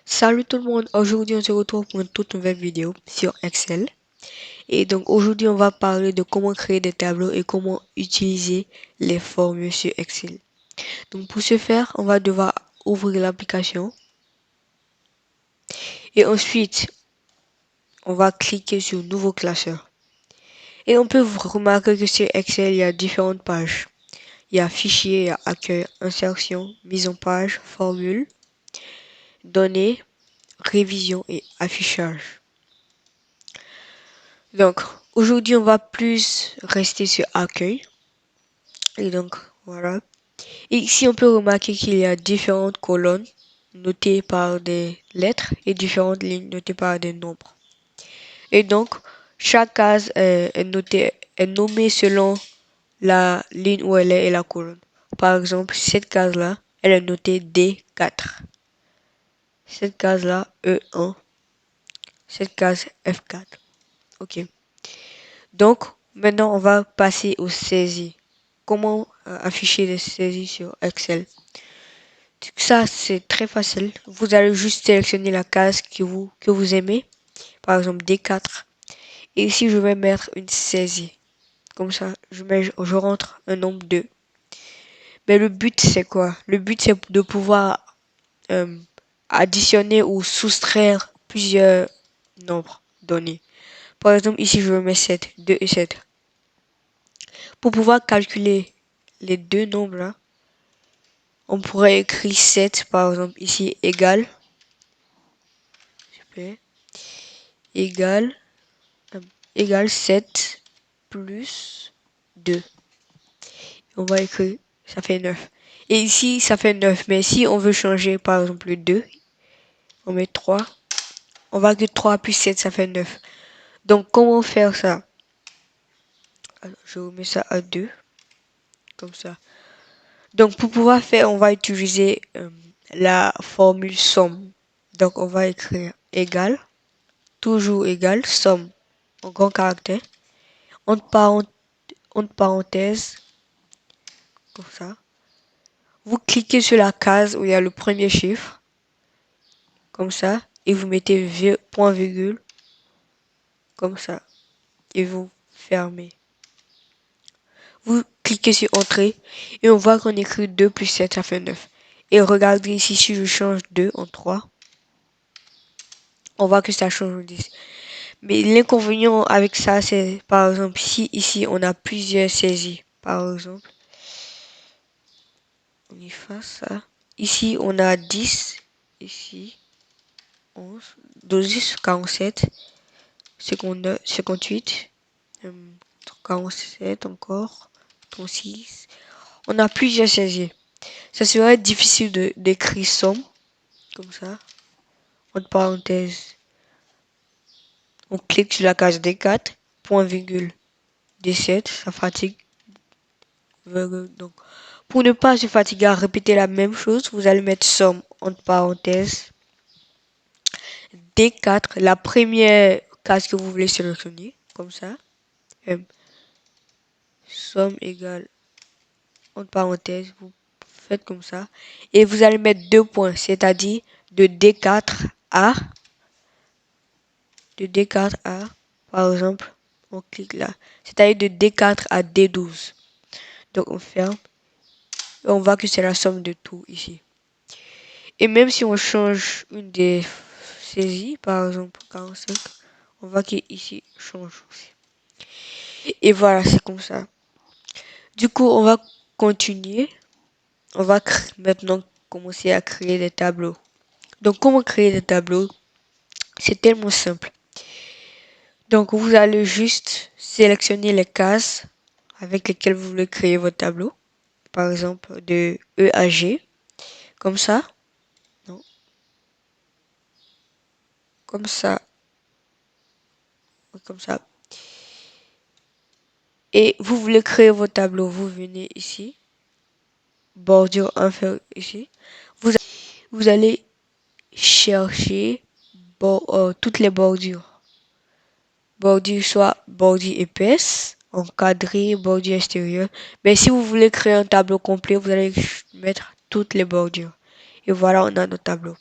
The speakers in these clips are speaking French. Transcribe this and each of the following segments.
Salut tout le monde, aujourd'hui on se retrouve pour une toute nouvelle vidéo sur Excel. Et donc aujourd'hui on va parler de comment créer des tableaux et comment utiliser les formules sur Excel. Donc pour ce faire, on va devoir ouvrir l'application et ensuite on va cliquer sur Nouveau classeur. Et on peut remarquer que sur Excel il y a différentes pages. Il y a Fichier, il y a Accueil, Insertion, Mise en page, Formule, Données, Révision et Affichage. Donc, aujourd'hui, on va plus rester sur accueil. Et donc, voilà. Et ici, on peut remarquer qu'il y a différentes colonnes notées par des lettres et différentes lignes notées par des nombres. Et donc, chaque case est nommée selon la ligne où elle est et la colonne. Par exemple, cette case-là, elle est notée D4. Cette case-là, E1. Cette case, F4. OK. Donc, maintenant, on va passer aux saisies. Comment afficher les saisies sur Excel? Ça, c'est très facile. Vous allez juste sélectionner la case que vous aimez. Par exemple, D4. Et ici, je vais mettre une saisie. Comme ça, je rentre un nombre 2. Mais le but, c'est quoi? Le but, c'est de pouvoir euh, additionner ou soustraire plusieurs nombres donnés. Par exemple, ici, je mets 7, 2 et 7. Pour pouvoir calculer les deux nombres là, on pourrait écrire 7 par exemple ici égale, super, égale, égale 7 plus 2. On va écrire, ça fait 9. Et ici, ça fait 9. Mais si on veut changer par exemple le 2, on met 3. On va que 3 plus 7, ça fait 9. Donc, comment faire ça? Alors, je remets ça à 2, comme ça. Donc, pour pouvoir faire, on va utiliser la formule somme. Donc, on va écrire égal, toujours égal, somme, en grand caractère, entre parenthèses, comme ça. Vous cliquez sur la case où il y a le premier chiffre, comme ça, et vous mettez point virgule, comme ça, et vous fermez. Vous cliquez sur entrée, et on voit qu'on écrit 2 plus 7, ça fait 9. Et regardez ici, si je change 2 en 3, on voit que ça change au 10. Mais l'inconvénient avec ça, c'est par exemple si ici on a plusieurs saisies. Par exemple, on y fasse ça. Ici on a 10, ici 11, 12, 47, 59, 58, 47 encore, 36. On a plusieurs saisies. Ça serait difficile d'écrire somme, comme ça, entre parenthèses. On clique sur la case D4, point virgule, D7, ça fatigue. Donc, pour ne pas se fatiguer à répéter la même chose, vous allez mettre somme entre parenthèses D4, la première case que vous voulez sélectionner, comme ça. Somme égale entre parenthèses, vous faites comme ça. Et vous allez mettre 2 points, c'est-à-dire de D4 à, par exemple, on clique là, c'est-à-dire de D4 à D12. Donc on ferme et on voit que c'est la somme de tout ici. Et même si on change une des saisies, par exemple 45, on voit qu'ici change aussi. Et voilà, c'est comme ça. Du coup, on va continuer. On va maintenant commencer à créer des tableaux. Donc, comment créer des tableaux? C'est tellement simple. Donc, vous allez juste sélectionner les cases avec lesquelles vous voulez créer votre tableau. Par exemple, de E à G. Comme ça. Non. Comme ça. Comme ça. Et vous voulez créer votre tableau. Vous venez ici. Bordure inférieure ici. Vous allez chercher toutes les bordures. Bordure soit bordure épaisse, encadrée, bordure extérieure. Mais si vous voulez créer un tableau complet, vous allez mettre toutes les bordures. Et voilà, on a notre tableau.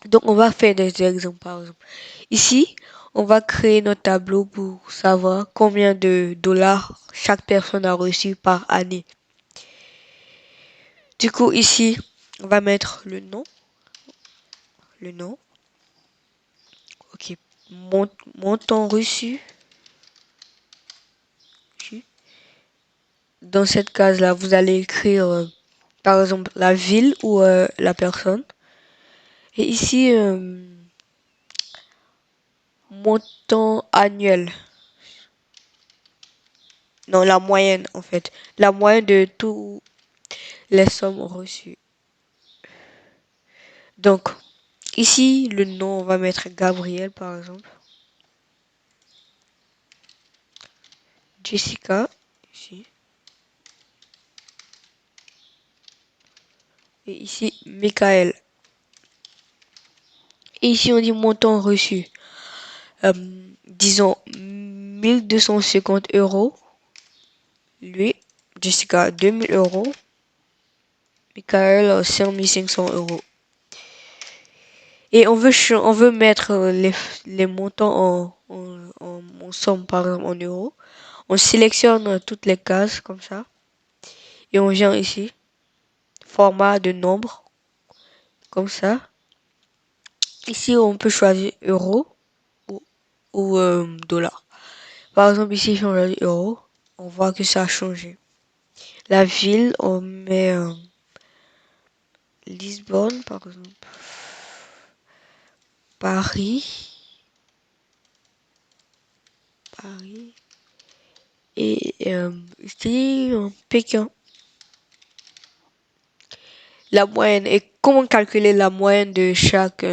Donc, on va faire des exemples, par exemple. Ici, on va créer notre tableau pour savoir combien de dollars chaque personne a reçu par année. Du coup, ici, on va mettre le nom. Le nom. Ok. Montant reçu. Dans cette case-là, vous allez écrire, par exemple, la ville ou la personne. Et ici, montant annuel. Non, la moyenne, en fait. La moyenne de toutes les sommes reçues. Donc, ici, le nom, on va mettre Gabriel, par exemple. Jessica, ici. Et ici, Michael. Et ici, on dit montant reçu. Disons 1250 €. Lui, Jessica, 2000 €. Michael, 5500 €. Et on veut mettre les montants en somme, par exemple en euros. On sélectionne toutes les cases comme ça. Et on vient ici, format de nombre, comme ça. Ici, on peut choisir euros ou dollars. Par exemple, ici, si on choisit euros, on voit que ça a changé. La ville, on met Lisbonne, par exemple. Paris. Paris. Et ici, Pékin. La moyenne. Et comment calculer la moyenne de chaque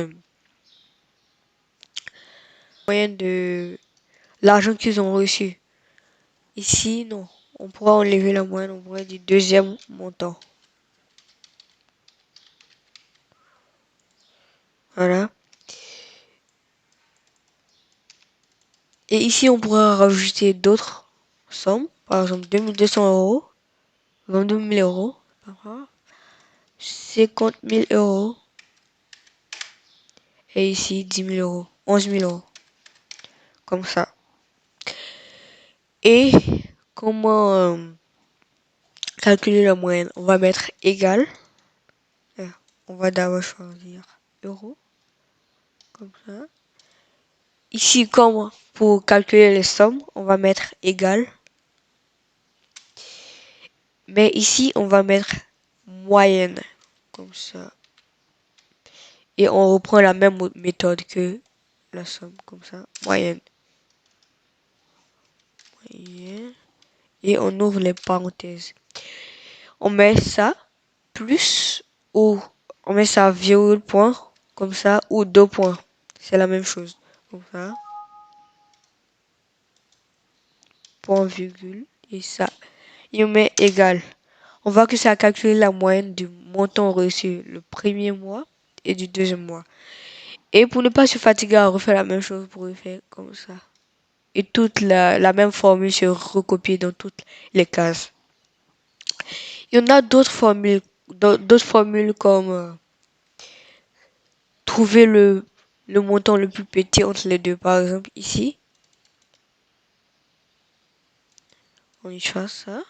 moyenne de l'argent qu'ils ont reçu? Ici, non. On pourra enlever la moyenne, on pourrait dire deuxième montant. Voilà. Et ici, on pourra rajouter d'autres sommes. Par exemple, 2200 €, 22 000 €, 50 000 €. Et ici, 10 000 €, 11 000 €. Comme ça. Et comment calculer la moyenne? On va mettre égal. On va d'abord choisir euros. Comme ça. Ici, comme pour calculer les sommes, on va mettre égal. Mais ici, on va mettre moyenne. Comme ça. Et on reprend la même méthode que la somme. Comme ça. Moyenne. Moyenne. Et on ouvre les parenthèses. On met ça plus ou on met ça virgule point. Comme ça. Ou deux points. C'est la même chose. Comme ça. Point virgule. Et ça. Et on met égal. On voit que ça a calculé la moyenne du montant reçu le premier mois et du deuxième mois. Et pour ne pas se fatiguer à refaire la même chose, pour refaire comme ça. Et toute la même formule se recopie dans toutes les cases. Il y en a d'autres formules comme trouver le montant le plus petit entre les deux. Par exemple, ici, on efface ça.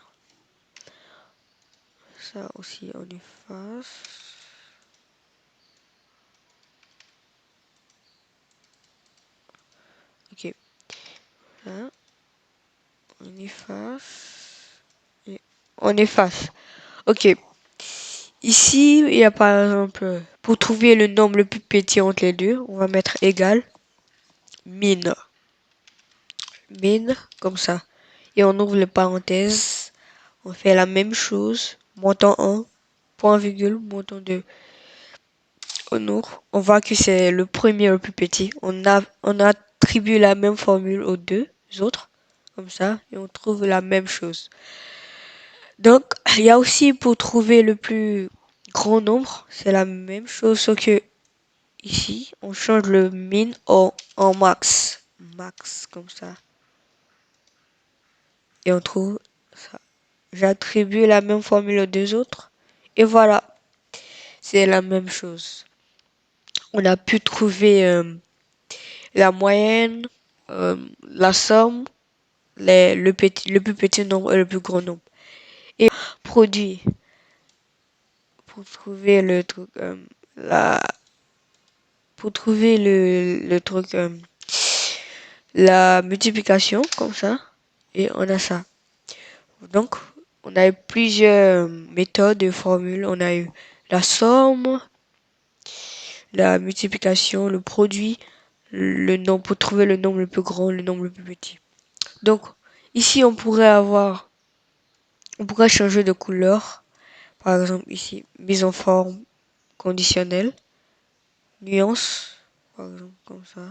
Ça aussi, on efface. Ok. Là, on efface. Et on efface. Ok. Ici, il y a par exemple, pour trouver le nombre le plus petit entre les deux, on va mettre égal min. Min, comme ça. Et on ouvre les parenthèses. On fait la même chose. Montant 1, point virgule, montant 2. On ouvre. On voit que c'est le premier le plus petit. On attribue la même formule aux deux autres. Comme ça. Et on trouve la même chose. Donc, il y a aussi pour trouver le plus grand nombre. C'est la même chose, sauf que ici, on change le min en max. Max, comme ça. Et on trouve ça. J'attribue la même formule aux deux autres. Et voilà. C'est la même chose. On a pu trouver la moyenne, la somme, le plus petit nombre et le plus grand nombre. Et produit, pour trouver le truc, la, pour trouver le truc, la multiplication, comme ça, et on a ça. Donc, on a eu plusieurs méthodes et formules. On a eu la somme, la multiplication, le produit, le nombre, pour trouver le nombre le plus grand, le nombre le plus petit. Donc, ici, on pourrait changer de couleur. Par exemple, ici, mise en forme conditionnelle, nuance, par exemple, comme ça.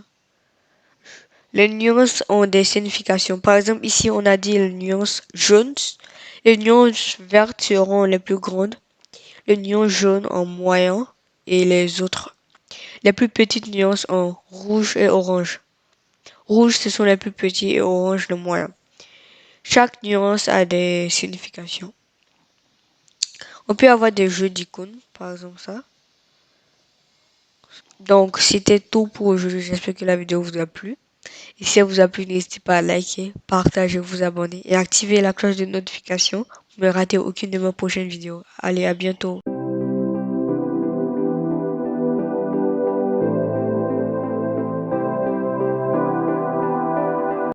Les nuances ont des significations. Par exemple, ici, on a dit les nuances jaunes. Les nuances vertes seront les plus grandes. Les nuances jaunes en moyen et les autres. Les plus petites nuances en rouge et orange. Rouge, ce sont les plus petits et orange, le moyen. Chaque nuance a des significations. On peut avoir des jeux d'icônes, par exemple ça. Donc, c'était tout pour aujourd'hui. J'espère que la vidéo vous a plu. Et si elle vous a plu, n'hésitez pas à liker, partager, vous abonner et activer la cloche de notification pour ne rater aucune de mes prochaines vidéos. Allez, à bientôt.